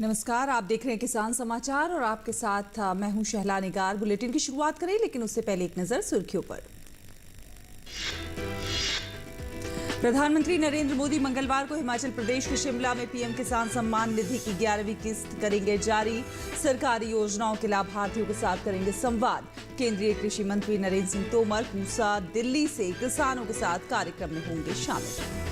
नमस्कार, आप देख रहे हैं किसान समाचार और आपके साथ मैं हूं शहला निगार। बुलेटिन की शुरुआत करें, लेकिन उससे पहले एक नजर सुर्खियों पर। प्रधानमंत्री नरेंद्र मोदी मंगलवार को हिमाचल प्रदेश के शिमला में पीएम किसान सम्मान निधि की 11वीं किस्त करेंगे जारी। सरकारी योजनाओं के लाभार्थियों के साथ करेंगे संवाद। केंद्रीय कृषि मंत्री नरेंद्र सिंह तोमर पूसा दिल्ली से किसानों के साथ कार्यक्रम में होंगे शामिल।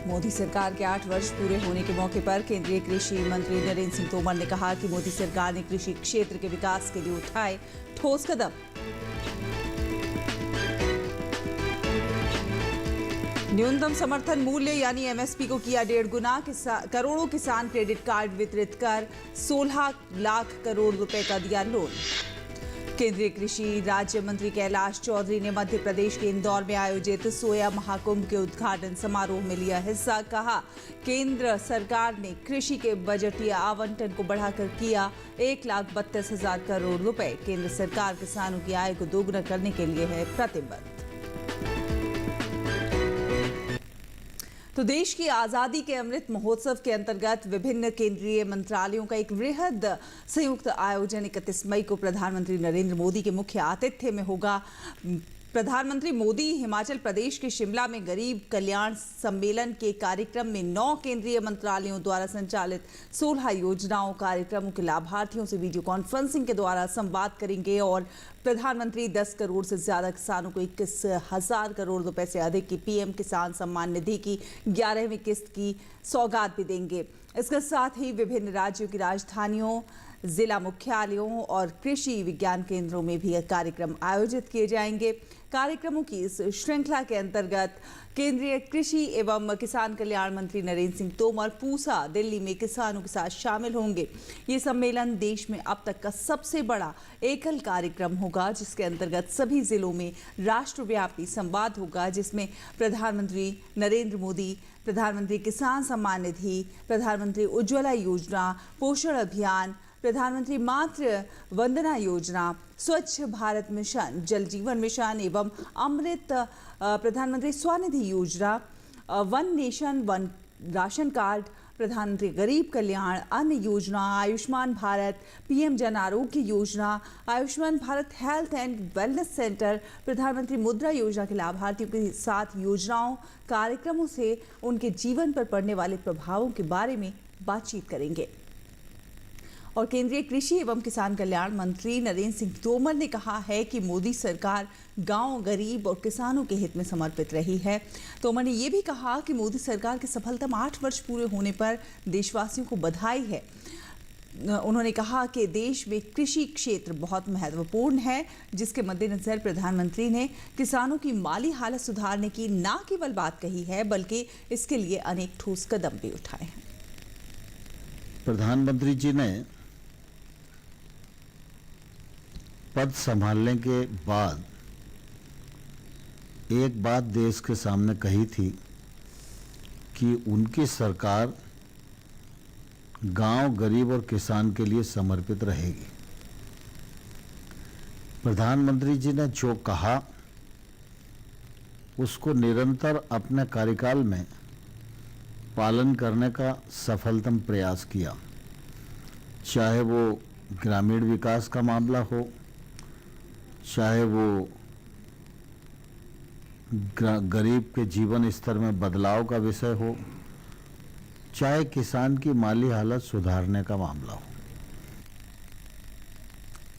मोदी सरकार के 8 वर्ष पूरे होने के मौके पर केंद्रीय कृषि मंत्री नरेंद्र सिंह तोमर ने कहा कि मोदी सरकार ने कृषि क्षेत्र के विकास के लिए उठाए ठोस कदम। न्यूनतम समर्थन मूल्य यानी एमएसपी को किया 1.5 गुना। करोड़ों किसान क्रेडिट कार्ड वितरित कर 16 लाख करोड़ रुपए का दिया लोन। केंद्रीय कृषि राज्य मंत्री कैलाश चौधरी ने मध्य प्रदेश के इंदौर में आयोजित सोया महाकुंभ के उद्घाटन समारोह में लिया हिस्सा। कहा, केंद्र सरकार ने कृषि के बजटीय आवंटन को बढ़ाकर किया 1,32,000 करोड़ रुपए। केंद्र सरकार किसानों की आय को दोगुना करने के लिए है प्रतिबद्ध। तो देश की आजादी के अमृत महोत्सव के अंतर्गत विभिन्न केंद्रीय मंत्रालयों का एक वृहद संयुक्त आयोजन 31 मई को प्रधानमंत्री नरेंद्र मोदी के मुख्य आतिथ्य में होगा। प्रधानमंत्री मोदी हिमाचल प्रदेश के शिमला में गरीब कल्याण सम्मेलन के कार्यक्रम में 9 केंद्रीय मंत्रालयों द्वारा संचालित 16 योजनाओं कार्यक्रमों के लाभार्थियों से वीडियो कॉन्फ्रेंसिंग के द्वारा संवाद करेंगे और प्रधानमंत्री 10 करोड़ से ज्यादा किसानों को 21,000 करोड़ रुपए से अधिक की पीएम किसान सम्मान निधि की 11वीं किस्त की सौगात भी देंगे। इसके साथ ही विभिन्न राज्यों की राजधानियों, जिला मुख्यालयों और कृषि विज्ञान केंद्रों में भी कार्यक्रम आयोजित किए जाएंगे। कार्यक्रमों की इस श्रृंखला के अंतर्गत केंद्रीय कृषि एवं किसान कल्याण मंत्री नरेंद्र सिंह तोमर पूसा दिल्ली में किसानों के साथ शामिल होंगे। ये सम्मेलन देश में अब तक का सबसे बड़ा एकल कार्यक्रम होगा, जिसके अंतर्गत सभी जिलों में राष्ट्रव्यापी संवाद होगा, जिसमें प्रधानमंत्री नरेंद्र मोदी, प्रधानमंत्री किसान सम्मान निधि, प्रधानमंत्री उज्ज्वला योजना, पोषण अभियान, प्रधानमंत्री मातृ वंदना योजना, स्वच्छ भारत मिशन, जल जीवन मिशन एवं अमृत प्रधानमंत्री स्वनिधि योजना, one nation one ration card, प्रधानमंत्री गरीब कल्याण अन्न योजना, Ayushman Bharat, PM Jan Arogya Yojana, Ayushman Bharat health and wellness centre, प्रधानमंत्री मुद्रा योजना के लाभार्थियों के साथ योजनाओं कार्यक्रमों से उनके जीवन पर पड़ने वाले प्रभावों के बारे में बातचीत करेंगे। और केंद्रीय कृषि एवं किसान कल्याण मंत्री नरेंद्र सिंह तोमर ने कहा है कि मोदी सरकार गांव, गरीब और किसानों के हित में समर्पित रही है। तोमर ने यह भी कहा कि मोदी सरकार के सफलतम 8 वर्ष पूरे होने पर देशवासियों को बधाई है। उन्होंने कहा कि देश में कृषि क्षेत्र बहुत महत्वपूर्ण है, जिसके मद्देनजर प्रधानमंत्री ने किसानों की माली हालत सुधारने की न केवल बात कही है, बल्कि इसके लिए अनेक ठोस कदम भी उठाए हैं। प्रधानमंत्री जी ने पद संभालने के बाद एक बात देश के सामने कही थी कि उनकी सरकार गांव, गरीब और किसान के लिए समर्पित रहेगी। प्रधानमंत्री जी ने जो कहा उसको निरंतर अपने कार्यकाल में पालन करने का सफलतम प्रयास किया, चाहे वो ग्रामीण विकास का मामला हो, चाहे वो गरीब के जीवन स्तर में बदलाव का विषय हो, चाहे किसान की माली हालत सुधारने का मामला हो।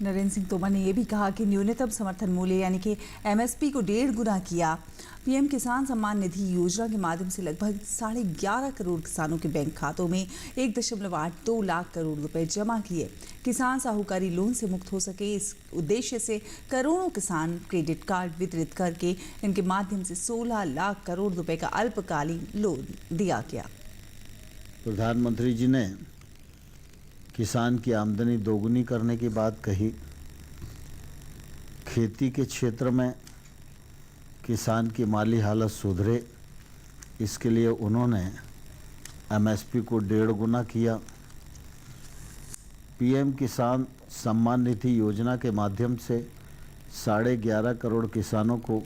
नरेंद्र सिंह तोमर ने यह भी कहा कि न्यूनतम समर्थन मूल्य यानी कि एमएसपी को 1.5 गुना किया। पीएम किसान सम्मान निधि योजना के माध्यम से लगभग 11.5 करोड़ किसानों के बैंक खातों में 1.82 लाख करोड़ रुपए जमा किए। किसान साहूकारी लोन से मुक्त हो सके, इस उद्देश्य से करोड़ों किसान क्रेडिट कार्ड वितरित करके इनके माध्यम से 16 लाख करोड़ रुपए का अल्पकालीन लोन दिया गया। प्रधानमंत्री जी ने किसान की आमदनी दोगुनी करने की बात कही। खेती के क्षेत्र में किसान की माली हालत सुधरे, इसके लिए उन्होंने एमएसपी को 1.5 गुना किया। पीएम किसान सम्मान निधि योजना के माध्यम से 11.5 करोड़ किसानों को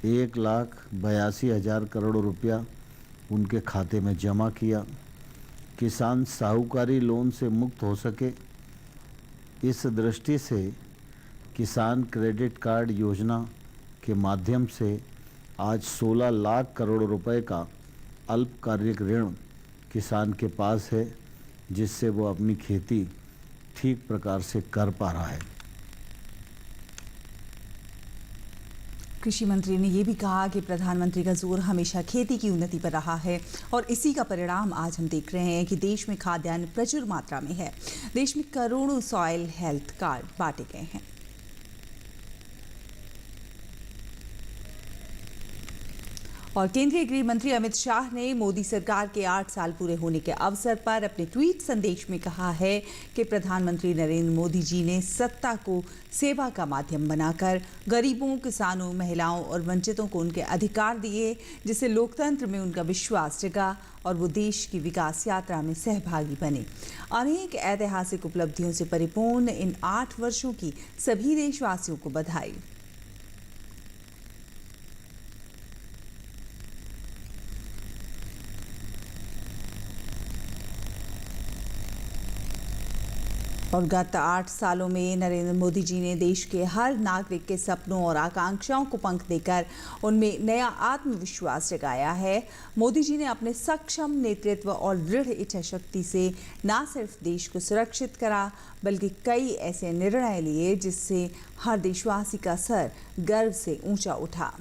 1,82,000 करोड़ रुपया उनके खाते में जमा किया। किसान साहूकारी लोन से मुक्त हो सके, इस दृष्टि से किसान क्रेडिट कार्ड योजना के माध्यम से आज 16 लाख करोड़ रुपए का अल्पकालिक ऋण किसान के पास है, जिससे वो अपनी खेती ठीक प्रकार से कर पा रहा है। कृषि मंत्री ने ये भी कहा कि प्रधानमंत्री का जोर हमेशा खेती की उन्नति पर रहा है और इसी का परिणाम आज हम देख रहे हैं कि देश में खाद्यान्न प्रचुर मात्रा में है। देश में करोड़ों सॉइल हेल्थ कार्ड बांटे गए हैं। और केंद्रीय गृह मंत्री अमित शाह ने मोदी सरकार के 8 साल पूरे होने के अवसर पर अपने ट्वीट संदेश में कहा है कि प्रधानमंत्री नरेंद्र मोदी जी ने सत्ता को सेवा का माध्यम बनाकर गरीबों, किसानों, महिलाओं और वंचितों को उनके अधिकार दिए, जिससे लोकतंत्र में उनका विश्वास जगा और वो देश की विकास यात्रा में सहभागी बने। अनेक ऐतिहासिक उपलब्धियों से परिपूर्ण इन 8 वर्षों की सभी देशवासियों को बधाई। और गत 8 सालों में नरेंद्र मोदी जी ने देश के हर नागरिक के सपनों और आकांक्षाओं को पंख देकर उनमें नया आत्मविश्वास जगाया है। मोदी जी ने अपने सक्षम नेतृत्व और दृढ़ इच्छा शक्ति से न सिर्फ देश को सुरक्षित करा, बल्कि कई ऐसे निर्णय लिए जिससे हर देशवासी का सर गर्व से ऊंचा उठा।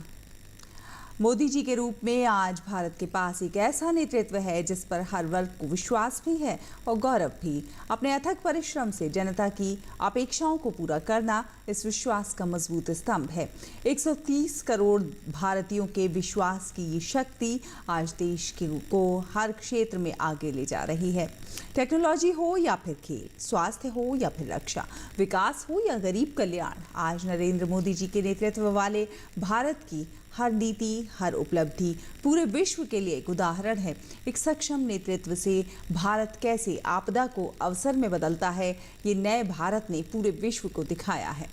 मोदी जी के रूप में आज भारत के पास एक ऐसा नेतृत्व है जिस पर हर वर्ग को विश्वास भी है और गौरव भी। अपने अथक परिश्रम से जनता की अपेक्षाओं को पूरा करना इस विश्वास का मजबूत स्तंभ है। 130 करोड़ भारतीयों के विश्वास की ये शक्ति आज देश को हर क्षेत्र में आगे ले जा रही है। टेक्नोलॉजी हो या फिर खेल, स्वास्थ्य हो या फिर रक्षा, विकास हो या गरीब कल्याण, आज नरेंद्र मोदी जी के नेतृत्व वाले भारत की हर नीति, हर उपलब्धि पूरे विश्व के लिए एक उदाहरण है। एक सक्षम नेतृत्व से भारत कैसे आपदा को अवसर में बदलता है, ये नए भारत ने पूरे विश्व को दिखाया है।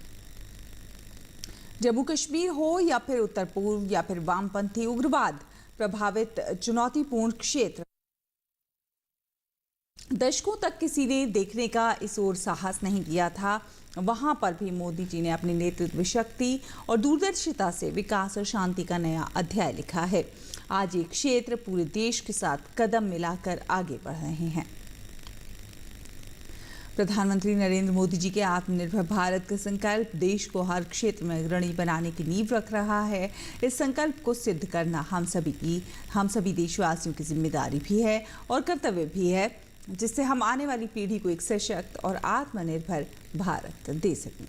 जम्मू कश्मीर हो या फिर उत्तर पूर्व या फिर वामपंथी उग्रवाद प्रभावित चुनौतीपूर्ण क्षेत्र, दशकों तक किसी ने देखने का इस ओर साहस नहीं किया था। वहां पर भी मोदी जी ने अपनी नेतृत्व शक्ति और दूरदर्शिता से विकास और शांति का नया अध्याय लिखा है। आज ये क्षेत्र पूरे देश के साथ कदम मिलाकर आगे बढ़ रहे हैं। प्रधानमंत्री नरेंद्र मोदी जी के आत्मनिर्भर भारत का संकल्प देश को हर क्षेत्र में अग्रणी बनाने की नींव रख रहा है। इस संकल्प को सिद्ध करना हम सभी देशवासियों की जिम्मेदारी भी है और कर्तव्य भी है, जिससे हम आने वाली पीढ़ी को एक सशक्त और आत्मनिर्भर भारत दे सकें।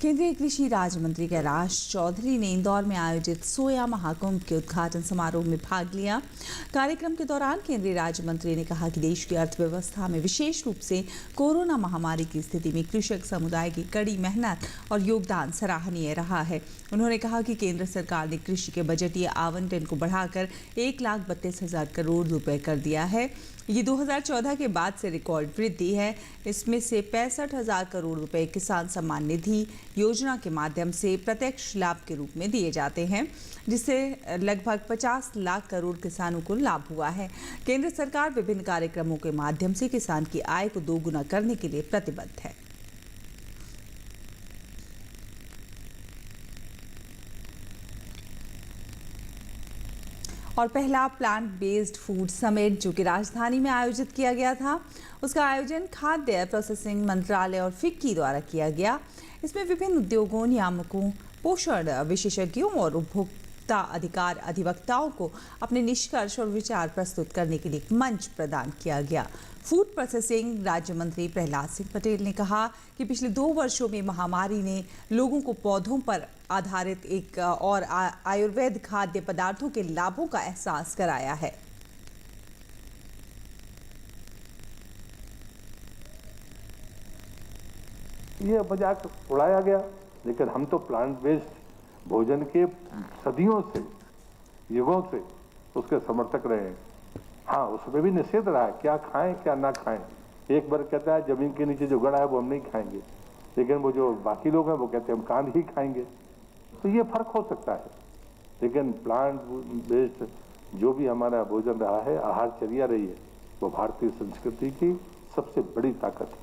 केंद्रीय कृषि राज्य मंत्री कैलाश चौधरी ने इंदौर में आयोजित सोया महाकुंभ के उद्घाटन समारोह में भाग लिया। कार्यक्रम के दौरान केंद्रीय राज्य मंत्री ने कहा कि देश की अर्थव्यवस्था में विशेष रूप से कोरोना महामारी की स्थिति में कृषक समुदाय की कड़ी मेहनत और योगदान सराहनीय रहा है। उन्होंने कहा कि केंद्र सरकार ने कृषि के बजटीय आवंटन को बढ़ाकर 1,32,000 करोड़ रुपए कर दिया है। ये 2014 के बाद से रिकॉर्ड वृद्धि है। इसमें से 65,000 करोड़ रुपए किसान सम्मान निधि योजना के माध्यम से प्रत्यक्ष लाभ के रूप में दिए जाते हैं, जिससे लगभग 50 लाख करोड़ किसानों को लाभ हुआ है। केंद्र सरकार विभिन्न कार्यक्रमों के माध्यम से किसान की आय को दोगुना करने के लिए प्रतिबद्ध है। और पहला प्लांट बेस्ड फूड समिट जो कि राजधानी में आयोजित किया गया था, उसका आयोजन खाद्य प्रोसेसिंग मंत्रालय और फिक्की द्वारा किया गया। इसमें विभिन्न उद्योगों, नियामकों, पोषण विशेषज्ञों और उपभोक्ता अधिकार अधिवक्ताओं को अपने निष्कर्ष और विचार प्रस्तुत करने के लिए एक मंच प्रदान किया गया। फूड प्रोसेसिंग राज्य मंत्री प्रहलाद सिंह पटेल ने कहा कि पिछले 2 वर्षों में महामारी ने लोगों को पौधों पर आधारित एक और आयुर्वेद खाद्य पदार्थों के लाभों का एहसास कराया है। ये मजाक उड़ाया गया, लेकिन हम तो प्लांट बेस्ड भोजन के सदियों से, युगों से उसके समर्थक रहे हैं। हाँ, उसमें भी निषेध रहा है, क्या खाएं क्या ना खाएं। एक बार कहता है जमीन के नीचे जो गड़ा है वो हम नहीं खाएंगे, लेकिन वो जो बाकी लोग हैं वो कहते हैं हम कांद ही खाएंगे। तो ये फर्क हो सकता है, लेकिन प्लांट बेस्ड जो भी हमारा भोजन रहा है, आहारचर्या रही है, वो भारतीय संस्कृति की सबसे बड़ी ताकत है।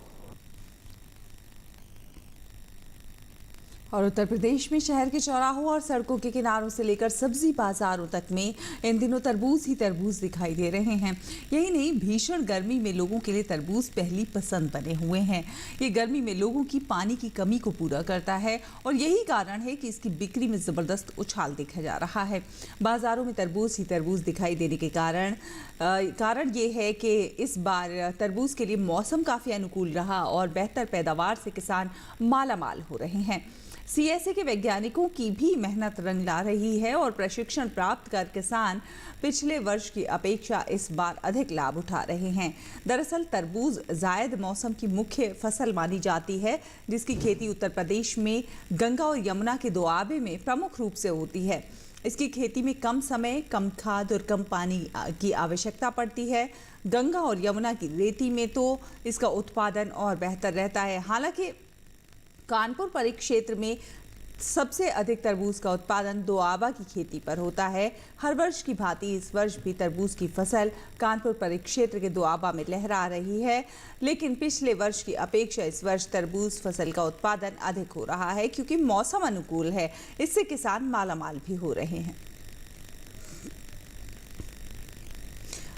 और उत्तर प्रदेश में शहर के चौराहों और सड़कों के किनारों से लेकर सब्जी बाजारों तक में इन दिनों तरबूज ही तरबूज दिखाई दे रहे हैं। यही नहीं, भीषण गर्मी में लोगों के लिए तरबूज पहली पसंद बने हुए हैं। ये गर्मी में लोगों की पानी की कमी को पूरा करता है और यही कारण है कि इसकी बिक्री में ज़बरदस्त उछाल देखा जा रहा है। बाजारों में तरबूज ही तरबूज दिखाई देने के कारण ये है कि इस बार तरबूज के लिए मौसम काफ़ी अनुकूल रहा और बेहतर पैदावार से किसान मालामाल हो रहे हैं। सीएसए के वैज्ञानिकों की भी मेहनत रंग ला रही है और प्रशिक्षण प्राप्त कर किसान पिछले वर्ष की अपेक्षा इस बार अधिक लाभ उठा रहे हैं। दरअसल तरबूज जायद मौसम की मुख्य फसल मानी जाती है, जिसकी खेती उत्तर प्रदेश में गंगा और यमुना के दोआबे में प्रमुख रूप से होती है। इसकी खेती में कम समय, कम खाद और कम पानी की आवश्यकता पड़ती है। गंगा और यमुना की रेती में तो इसका उत्पादन और बेहतर रहता है। हालांकि कानपुर परिक्षेत्र में सबसे अधिक तरबूज का उत्पादन दोआबा की खेती पर होता है। हर वर्ष की भांति इस वर्ष भी तरबूज की फसल कानपुर परिक्षेत्र के दोआबा में लहरा रही है, लेकिन पिछले वर्ष की अपेक्षा इस वर्ष तरबूज फसल का उत्पादन अधिक हो रहा है क्योंकि मौसम अनुकूल है। इससे किसान मालामाल भी हो रहे हैं।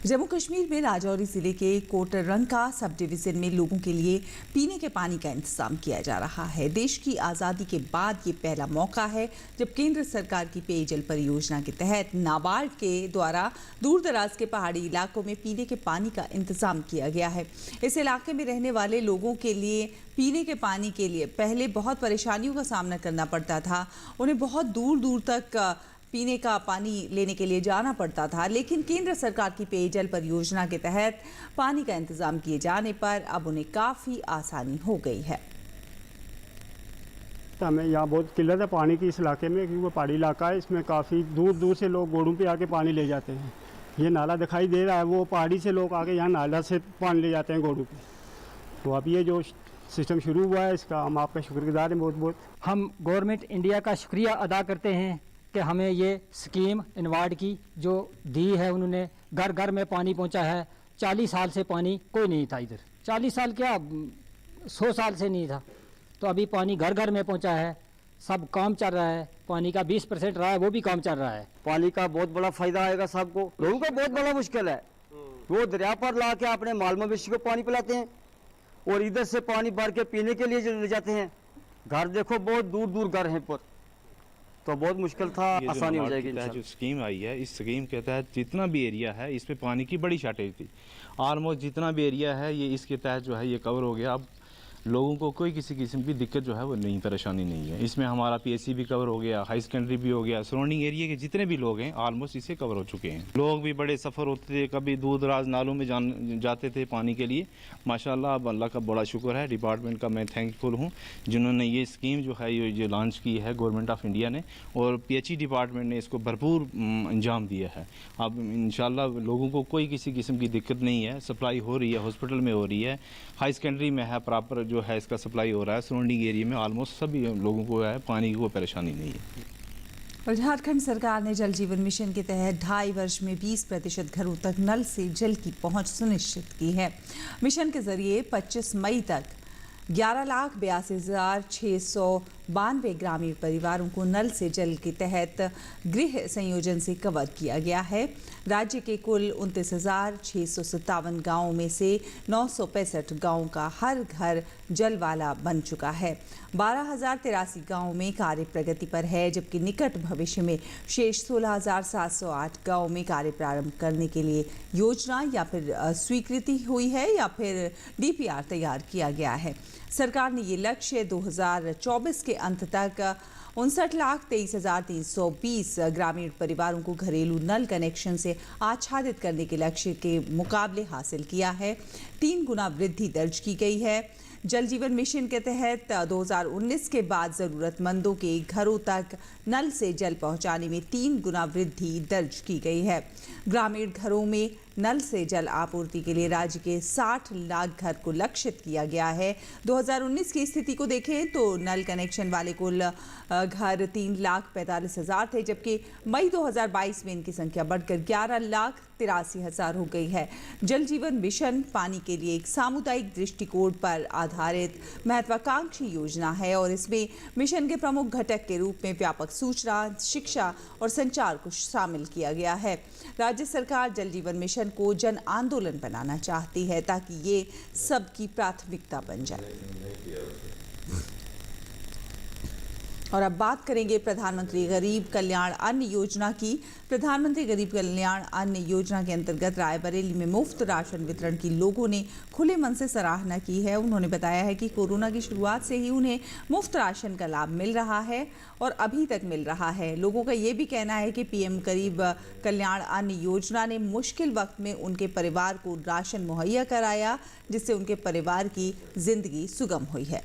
जम्मू कश्मीर में राजौरी जिले के कोटरंका सब डिवीजन में लोगों के लिए पीने के पानी का इंतजाम किया जा रहा है। देश की आज़ादी के बाद ये पहला मौका है जब केंद्र सरकार की पेयजल परियोजना के तहत नाबार्ड के द्वारा दूर दराज के पहाड़ी इलाकों में पीने के पानी का इंतजाम किया गया है। इस इलाके में रहने वाले लोगों के लिए पीने के पानी के लिए पहले बहुत परेशानियों का सामना करना पड़ता था। उन्हें बहुत दूर दूर तक पीने का पानी लेने के लिए जाना पड़ता था, लेकिन केंद्र सरकार की पेयजल परियोजना के तहत पानी का इंतजाम किए जाने पर अब उन्हें काफ़ी आसानी हो गई है। हमें यहाँ बहुत किल्लत है पानी की इस इलाके में, क्योंकि वो पहाड़ी इलाका है। इसमें काफ़ी दूर दूर से लोग घोड़ों पे आके पानी ले जाते हैं। ये नाला दिखाई दे रहा है, वो पहाड़ी से लोग आके यहाँ नाला से पानी ले जाते हैं घोड़ों पे। तो अब ये जो सिस्टम शुरू हुआ है, इसका हम आपका शुक्रगुजार हैं बहुत बहुत। हम गवर्नमेंट इंडिया का शुक्रिया अदा करते हैं कि हमें ये स्कीम इनवार्ड की जो दी है, उन्होंने घर घर में पानी पहुंचा है। 40 साल से पानी कोई नहीं था इधर, 40 साल क्या 100 साल से नहीं था, तो अभी पानी घर घर में पहुंचा है। सब काम चल रहा है, पानी का 20% रहा है, वो भी काम चल रहा है। पानी का बहुत बड़ा फायदा आएगा सबको। लोगों को बहुत बड़ा मुश्किल है, वो दरिया पर ला के अपने माल मवेशी को पानी पिलाते हैं और इधर से पानी भर के पीने के लिए ले जाते हैं। घर देखो बहुत दूर दूर घर हैं पर, तो बहुत मुश्किल था, आसानी हो जाएगी। जो स्कीम आई है, इस स्कीम के तहत जितना भी एरिया है इस पे पानी की बड़ी शॉर्टेज थी। ऑलमोस्ट जितना भी एरिया है ये इसके तहत जो है ये कवर हो गया। अब लोगों को कोई किसी किस्म की दिक्कत जो है वो नहीं, परेशानी नहीं है। इसमें हमारा पीएससी भी कवर हो गया, हाई सेकेंडरी भी हो गया, सराउंडिंग एरिया के जितने भी लोग हैं ऑलमोस्ट इससे कवर हो चुके हैं। लोग भी बड़े सफ़र होते थे, कभी दूर दराज नालों में जाते थे पानी के लिए। माशाल्लाह अब अल्लाह का बड़ा शुक्र है, डिपार्टमेंट का मैं थैंकफुल हूँ जिन्होंने ये स्कीम जो है ये लॉन्च की है गवर्नमेंट ऑफ इंडिया ने, और पीएचई डिपार्टमेंट ने इसको भरपूर अंजाम दिया है। अब इंशाल्लाह लोगों को कोई किसी किस्म की दिक्कत नहीं है, सप्लाई हो रही है, हॉस्पिटल में हो रही है, हाई सेकेंडरी में है, प्रॉपर जो है इसका सप्लाई हो रहा है। सराउंडिंग एरिया में ऑलमोस्ट सभी लोगों को है पानी की कोई परेशानी नहीं है। और झारखंड सरकार ने जल जीवन मिशन के तहत 2.5 वर्ष में 20% घरों तक नल से जल की पहुंच सुनिश्चित की है। मिशन के जरिए 25 मई तक 11,82,692 ग्रामीण परिवारों को नल से जल के तहत गृह संयोजन से कवर किया गया है। राज्य के कुल 29,657 गाँवों में से 965 गाँवों का हर घर जल वाला बन चुका है। 12,083 गाँवों में कार्य प्रगति पर है, जबकि निकट भविष्य में शेष 16,708 गाँवों में कार्य प्रारंभ करने के लिए योजना या फिर स्वीकृति हुई है या फिर डीपीआर तैयार किया गया है। सरकार ने ये लक्ष्य 2024 के अंत तक 59,23,320 ग्रामीण परिवारों को घरेलू नल कनेक्शन से आच्छादित करने के लक्ष्य के मुकाबले हासिल किया है। 3 गुना वृद्धि दर्ज की गई है। जल जीवन मिशन के तहत 2019 के बाद जरूरतमंदों के घरों तक नल से जल पहुंचाने में 3 गुना वृद्धि दर्ज की गई है। ग्रामीण घरों में नल से जल आपूर्ति के लिए राज्य के 60 लाख घर को लक्षित किया गया है। 2019 की स्थिति को देखें तो नल कनेक्शन वाले कुल घर 3,45,000 थे, जबकि मई 2022 में इनकी संख्या बढ़कर 11,83,000 हो गई है। जल जीवन मिशन पानी के लिए एक सामुदायिक दृष्टिकोण पर आधारित महत्वाकांक्षी योजना है और इसमें मिशन के प्रमुख घटक के रूप में व्यापक सूचना, शिक्षा और संचार को शामिल किया गया है। राज्य सरकार जल जीवन मिशन को जन आंदोलन बनाना चाहती है ताकि ये सबकी प्राथमिकता बन जाए। और अब बात करेंगे प्रधानमंत्री गरीब कल्याण अन्न योजना की। प्रधानमंत्री गरीब कल्याण अन्न योजना के अंतर्गत रायबरेली में मुफ्त राशन वितरण की लोगों ने खुले मन से सराहना की है। उन्होंने बताया है कि कोरोना की शुरुआत से ही उन्हें मुफ्त राशन का लाभ मिल रहा है और अभी तक मिल रहा है। लोगों का ये भी कहना है कि पीएम गरीब कल्याण अन्न योजना ने मुश्किल वक्त में उनके परिवार को राशन मुहैया कराया, जिससे उनके परिवार की जिंदगी सुगम हुई है।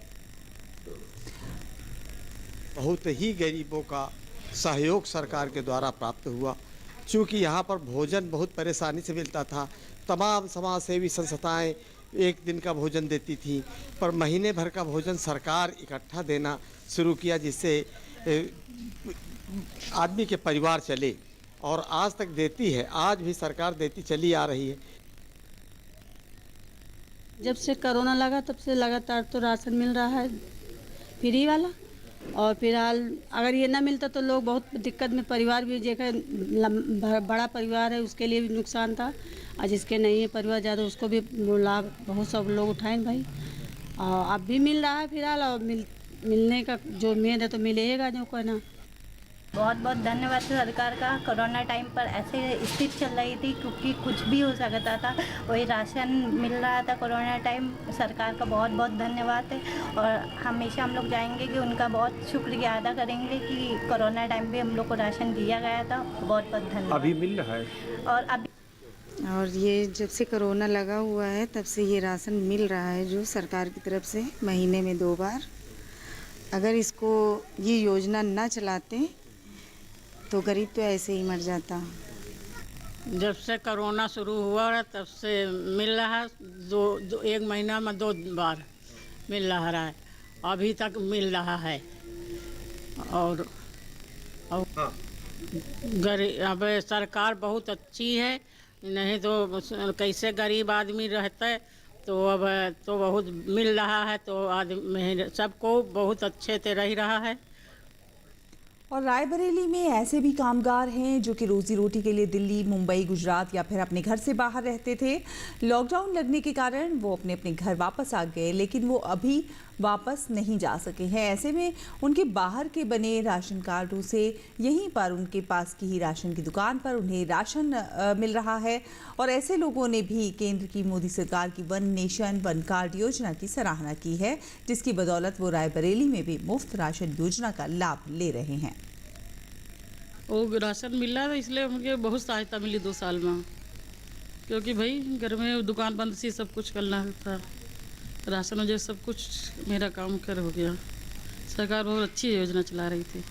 बहुत ही गरीबों का सहयोग सरकार के द्वारा प्राप्त हुआ। चूँकि यहाँ पर भोजन बहुत परेशानी से मिलता था, तमाम समाज सेवी संस्थाएं एक दिन का भोजन देती थी, पर महीने भर का भोजन सरकार इकट्ठा देना शुरू किया, जिससे आदमी के परिवार चले और आज तक देती है। आज भी सरकार देती चली आ रही है। जब से कोरोना लगा तब से लगातार तो राशन मिल रहा है फ्री वाला, और फिलहाल अगर ये ना मिलता तो लोग बहुत दिक्कत में, परिवार भी जेकर बड़ा परिवार है उसके लिए भी नुकसान था, और जिसके नहीं है परिवार ज़्यादा उसको भी लाभ बहुत सब लोग उठाएं भाई। और अब भी मिल रहा है फिलहाल, और मिलने का जो उम्मीद है तो मिलेगा जो कहना। बहुत बहुत धन्यवाद सरकार का। कोरोना टाइम पर ऐसे स्थिति चल रही थी क्योंकि कुछ भी हो सकता था, वही राशन मिल रहा था कोरोना टाइम। सरकार का बहुत बहुत धन्यवाद है और हमेशा हम लोग जाएंगे कि उनका बहुत शुक्रिया अदा करेंगे कि कोरोना टाइम पे हम लोग को राशन दिया गया था। बहुत बहुत धन्यवाद। अभी मिल रहा है और ये जब से कोरोना लगा हुआ है तब से ये राशन मिल रहा है जो सरकार की तरफ से महीने में 2 बार। अगर इसको ये योजना ना चलाते तो गरीब तो ऐसे ही मर जाता। जब से कोरोना शुरू हुआ है तब से मिल रहा है, एक महीना में 2 बार मिल रहा है, अभी तक मिल रहा है। और अब सरकार बहुत अच्छी है, नहीं तो कैसे गरीब आदमी रहता है, तो अब तो बहुत मिल रहा है, तो आदमी सबको बहुत अच्छे से रह रहा है। और रायबरेली में ऐसे भी कामगार हैं जो कि रोजी रोटी के लिए दिल्ली, मुंबई, गुजरात या फिर अपने घर से बाहर रहते थे। लॉकडाउन लगने के कारण वो अपने अपने घर वापस आ गए, लेकिन वो अभी वापस नहीं जा सके हैं। ऐसे में उनके बाहर के बने राशन कार्डों से यहीं पर उनके पास की ही राशन की दुकान पर उन्हें राशन मिल रहा है। और ऐसे लोगों ने भी केंद्र की मोदी सरकार की 1 नेशन 1 कार्ड योजना की सराहना की है, जिसकी बदौलत वो रायबरेली में भी मुफ्त राशन योजना का लाभ ले रहे हैं। वो राशन मिल रहा था इसलिए मुझे बहुत सहायता मिली 2 साल में, क्योंकि भाई घर में दुकान बंद सी, सब कुछ करना था। राशन वजह सब कुछ मेरा काम कर हो गया। सरकार बहुत अच्छी योजना चला रही थी।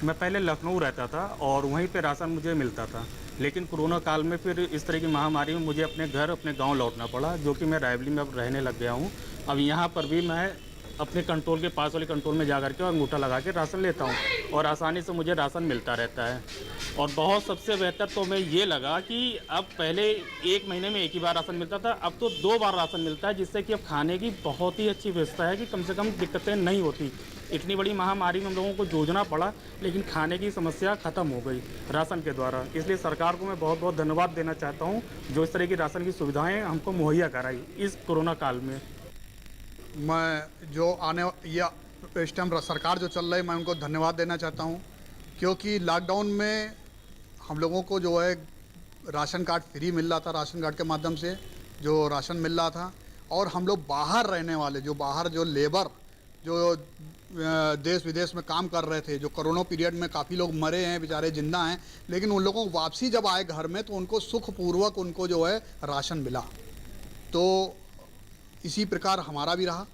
मैं पहले लखनऊ रहता था और वहीं पे राशन मुझे मिलता था, लेकिन कोरोना काल में फिर इस तरह की महामारी में मुझे अपने घर, अपने गांव लौटना पड़ा, जो कि मैं रायबरेली में अब रहने लग गया हूं। अब यहां पर भी मैं अपने कंट्रोल के पास वाले कंट्रोल में जा करके और अंगूठा लगा के राशन लेता हूं और आसानी से मुझे राशन मिलता रहता है। और बहुत सबसे बेहतर तो मैं ये लगा कि अब पहले 1 महीने में 1 ही बार राशन मिलता था, अब तो 2 बार राशन मिलता है, जिससे कि अब खाने की बहुत ही अच्छी व्यवस्था है कि कम से कम दिक्कतें नहीं होती। इतनी बड़ी महामारी में हम लोगों को जूझना पड़ा, लेकिन खाने की समस्या ख़त्म हो गई राशन के द्वारा। इसलिए सरकार को मैं बहुत बहुत धन्यवाद देना चाहता हूँ जो इस तरह की राशन की सुविधाएँ हमको मुहैया कराई इस कोरोना काल में। मैं जो इस टाइम सरकार जो चल रही है, मैं उनको धन्यवाद देना चाहता हूँ, क्योंकि लॉकडाउन में हम लोगों को जो है राशन कार्ड फ्री मिल रहा था, राशन कार्ड के माध्यम से जो राशन मिल रहा था। और हम लोग बाहर रहने वाले, जो लेबर जो देश विदेश में काम कर रहे थे, जो कोरोना पीरियड में काफ़ी लोग मरे हैं, बेचारे जिंदा हैं, लेकिन उन लोगों को वापसी जब आए घर में तो उनको सुखपूर्वक उनको जो है राशन मिला। तो इसी प्रकार हमारा भी रहा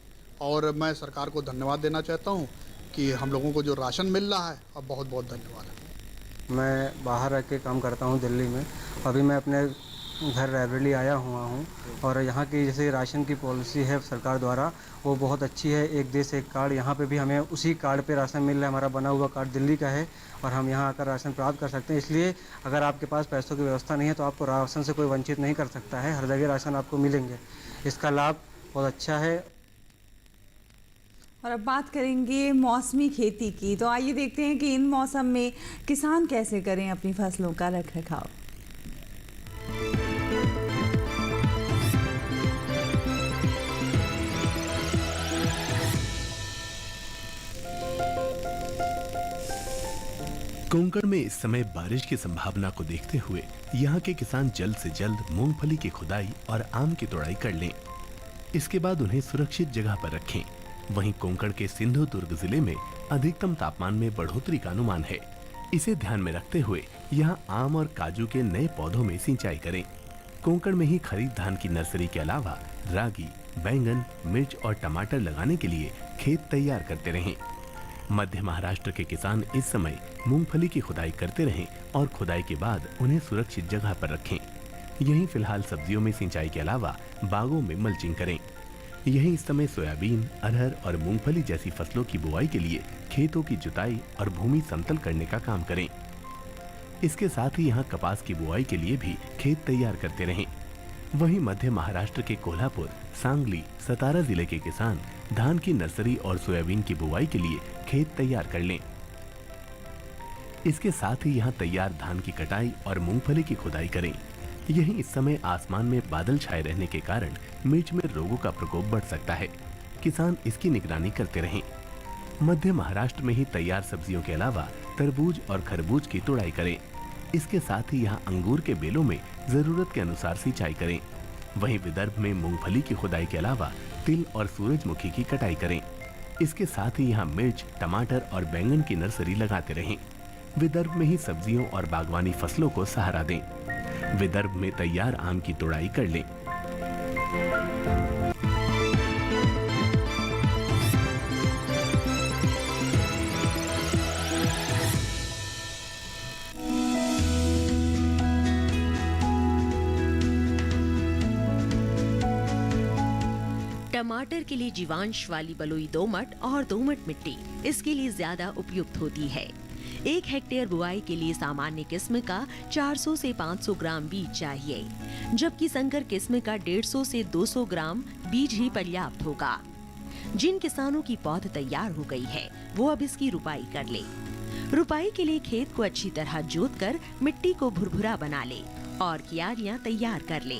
और मैं सरकार को धन्यवाद देना चाहता हूँ कि हम लोगों को जो राशन मिल रहा है, अब बहुत बहुत धन्यवाद है। मैं बाहर रह के काम करता हूँ दिल्ली में। अभी मैं अपने घर रायबरेली आया हुआ हूँ और यहाँ की जैसे राशन की पॉलिसी है सरकार द्वारा, वो बहुत अच्छी है। एक देश एक कार्ड, यहाँ पे भी हमें उसी कार्ड पे राशन मिल रहा है। हमारा बना हुआ कार्ड दिल्ली का है और हम यहाँ आकर राशन प्राप्त कर सकते हैं। इसलिए अगर आपके पास पैसों की व्यवस्था नहीं है तो आपको राशन से कोई वंचित नहीं कर सकता है। हर जगह राशन आपको मिलेंगे। इसका लाभ बहुत अच्छा है। और अब बात करेंगे मौसमी खेती की। तो आइए देखते हैं कि इन मौसम में किसान कैसे करें अपनी फसलों का रखरखाव। कोंकण में इस समय बारिश की संभावना को देखते हुए यहाँ के किसान जल्द से जल्द मूंगफली की खुदाई और आम की तोड़ाई कर लें। इसके बाद उन्हें सुरक्षित जगह पर रखें। वहीं कोंकण के सिंधुदुर्ग जिले में अधिकतम तापमान में बढ़ोतरी का अनुमान है। इसे ध्यान में रखते हुए यहाँ आम और काजू के नए पौधों में सिंचाई करें। कोंकण में ही खरीफ धान की नर्सरी के अलावा रागी, बैंगन, मिर्च और टमाटर लगाने के लिए खेत तैयार करते रहें। मध्य महाराष्ट्र के किसान इस समय मूंगफली की खुदाई करते रहें और खुदाई के बाद उन्हें सुरक्षित जगह पर रखें। यहीं फिलहाल सब्जियों में सिंचाई के अलावा बागों में मल्चिंग करें। यहीं इस समय सोयाबीन, अरहर और मूंगफली जैसी फसलों की बुआई के लिए खेतों की जुताई और भूमि समतल करने का काम करें। इसके साथ ही यहाँ कपास की बुआई के लिए भी खेत तैयार करते रहें। वहीं मध्य महाराष्ट्र के कोल्हापुर, सांगली, सतारा जिले के किसान धान की नर्सरी और सोयाबीन की बुआई के लिए खेत तैयार कर लें। इसके साथ ही यहाँ तैयार धान की कटाई और मूंगफली की खुदाई करें। यहीं इस समय आसमान में बादल छाए रहने के कारण मिर्च में रोगों का प्रकोप बढ़ सकता है। किसान इसकी निगरानी करते रहें। मध्य महाराष्ट्र में ही तैयार सब्जियों के अलावा तरबूज और खरबूज की तुड़ाई करें। इसके साथ ही यहाँ अंगूर के बेलों में जरूरत के अनुसार सिंचाई करें। वहीं विदर्भ में मूंगफली की खुदाई के अलावा तिल और सूरजमुखी की कटाई करें। इसके साथ ही यहाँ मिर्च, टमाटर और बैंगन की नर्सरी लगाते रहें। विदर्भ में ही सब्जियों और बागवानी फसलों को सहारा दें। विदर्भ में तैयार आम की तुड़ाई कर लें। टमाटर के लिए जीवांश वाली बलुई दोमट और दोमट मिट्टी इसके लिए ज्यादा उपयुक्त होती है। 1 हेक्टेयर बुआई के लिए सामान्य किस्म का 400 से 500 ग्राम बीज चाहिए, जबकि संकर किस्म का 150 से 200 ग्राम बीज ही पर्याप्त होगा। जिन किसानों की पौध तैयार हो गई है वो अब इसकी रुपाई कर ले। रुपाई के लिए खेत को अच्छी तरह जोतकर मिट्टी को भुरभुरा बना ले और क्यारियां तैयार कर ले।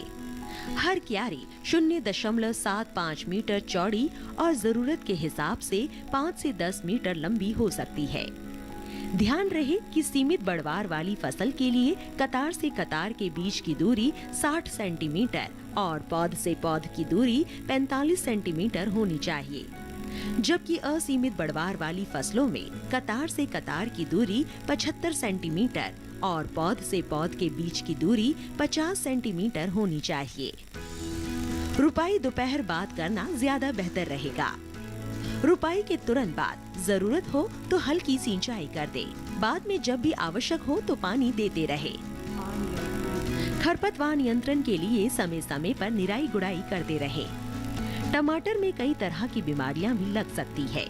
हर क्यारी 0.75 मीटर चौड़ी और जरूरत के हिसाब से 5 से 10 मीटर लंबी हो सकती है। ध्यान रहे कि सीमित बढ़वार वाली फसल के लिए कतार से कतार के बीच की दूरी 60 सेंटीमीटर और पौध से पौध की दूरी 45 सेंटीमीटर होनी चाहिए, जबकि असीमित बढ़वार वाली फसलों में कतार से कतार की दूरी 75 सेंटीमीटर और पौध से पौध के बीच की दूरी 50 सेंटीमीटर होनी चाहिए। रुपाई दोपहर बाद करना ज्यादा बेहतर रहेगा। रुपाई के तुरंत बाद जरूरत हो तो हल्की सिंचाई कर दे। बाद में जब भी आवश्यक हो तो पानी देते रहे। खरपतवार नियंत्रण के लिए समय समय पर निराई गुड़ाई करते रहे। टमाटर में कई तरह की बीमारियां भी लग सकती है।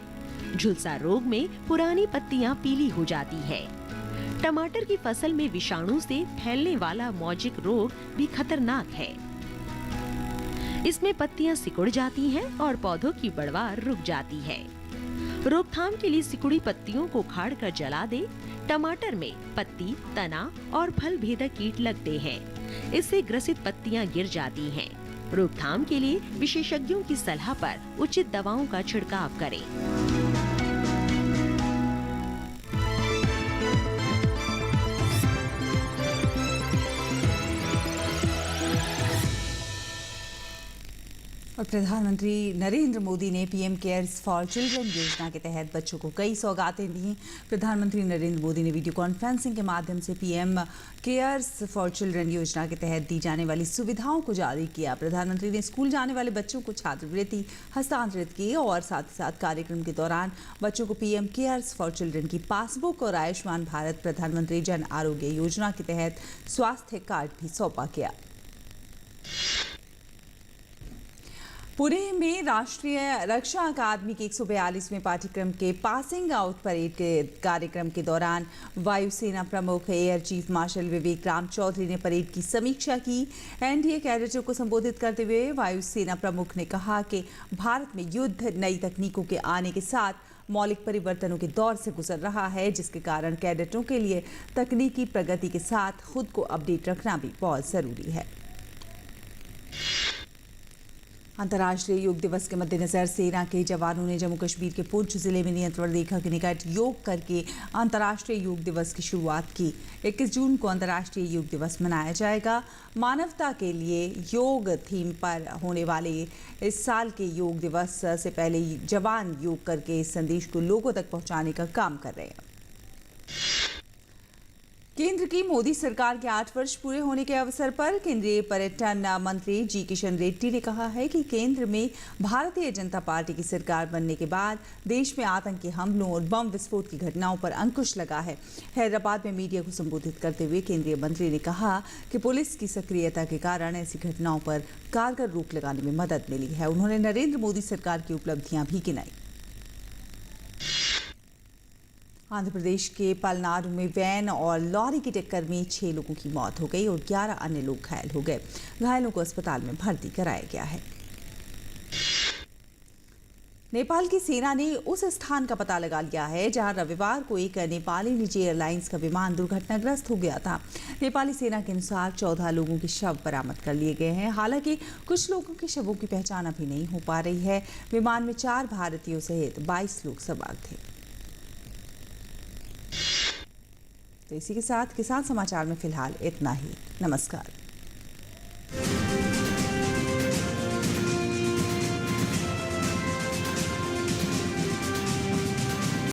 झुलसा रोग में पुरानी पत्तियां पीली हो जाती है। टमाटर की फसल में विषाणु से फैलने वाला मौजिक रोग भी खतरनाक है। इसमें पत्तियां सिकुड़ जाती हैं और पौधों की बढ़वार रुक जाती है। रोकथाम के लिए सिकुड़ी पत्तियों को उखाड़ कर जला दे। टमाटर में पत्ती, तना और फल भेदक कीट लगते हैं। इससे ग्रसित पत्तियां गिर जाती हैं। रोकथाम के लिए विशेषज्ञों की सलाह पर उचित दवाओं का छिड़काव करें। और प्रधानमंत्री नरेंद्र मोदी ने पीएम केयर्स फॉर चिल्ड्रन योजना के तहत बच्चों को कई सौगातें दी। प्रधानमंत्री नरेंद्र मोदी ने वीडियो कॉन्फ्रेंसिंग के माध्यम से पीएम केयर्स फॉर चिल्ड्रन योजना के तहत दी जाने वाली सुविधाओं को जारी किया। प्रधानमंत्री ने स्कूल जाने वाले बच्चों को छात्रवृत्ति हस्तांतरित की और साथ ही साथ कार्यक्रम के दौरान बच्चों को पीएम केयर्स फॉर चिल्ड्रन की पासबुक और आयुष्मान भारत प्रधानमंत्री जन आरोग्य योजना के तहत स्वास्थ्य कार्ड भी सौंपा गया। पुणे में राष्ट्रीय रक्षा अकादमी के 142वें पाठ्यक्रम के पासिंग आउट परेड के कार्यक्रम के दौरान वायुसेना प्रमुख एयर चीफ मार्शल विवेक राम चौधरी ने परेड की समीक्षा की। एनडीए कैडेटों को संबोधित करते हुए वायुसेना प्रमुख ने कहा कि भारत में युद्ध नई तकनीकों के आने के साथ मौलिक परिवर्तनों के दौर से गुजर रहा है, जिसके कारण कैडेटों के लिए तकनीकी प्रगति के साथ खुद को अपडेट रखना भी बहुत जरूरी है। अंतर्राष्ट्रीय योग दिवस के मद्देनजर सेना के जवानों ने जम्मू कश्मीर के पुंछ जिले में नियंत्रण रेखा के निकट योग करके अंतर्राष्ट्रीय योग दिवस की शुरुआत की। 21 जून को अंतर्राष्ट्रीय योग दिवस मनाया जाएगा। मानवता के लिए योग थीम पर होने वाले इस साल के योग दिवस से पहले जवान योग करके इस संदेश को लोगों तक पहुंचाने का काम कर रहे हैं। केंद्र की मोदी सरकार के 8 वर्ष पूरे होने के अवसर पर केंद्रीय पर्यटन मंत्री जी किशन रेड्डी ने कहा है कि केंद्र में भारतीय जनता पार्टी की सरकार बनने के बाद देश में आतंकी हमलों और बम विस्फोट की घटनाओं पर अंकुश लगा है। हैदराबाद में मीडिया को संबोधित करते हुए केंद्रीय मंत्री ने कहा कि पुलिस की सक्रियता के कारण ऐसी घटनाओं पर कारगर रोक लगाने में मदद मिली है। उन्होंने नरेंद्र मोदी सरकार की उपलब्धियां भी गिनाई। आंध्र प्रदेश के पलनाडु में वैन और लॉरी की टक्कर में 6 लोगों की मौत हो गई और 11 अन्य लोग घायल हो गए। घायलों को अस्पताल में भर्ती कराया गया है। नेपाल की सेना ने उस स्थान का पता लगा लिया है जहां रविवार को एक नेपाली निजी एयरलाइंस का विमान दुर्घटनाग्रस्त हो गया था। नेपाली सेना के अनुसार 14 लोगों के शव बरामद कर लिए गए हैं। हालांकि कुछ लोगों के शवों की पहचान अभी नहीं हो पा रही है। विमान में 4 भारतीयों सहित 22 लोग सवार थे। तो इसी के साथ किसान समाचार में फिलहाल इतना ही। नमस्कार।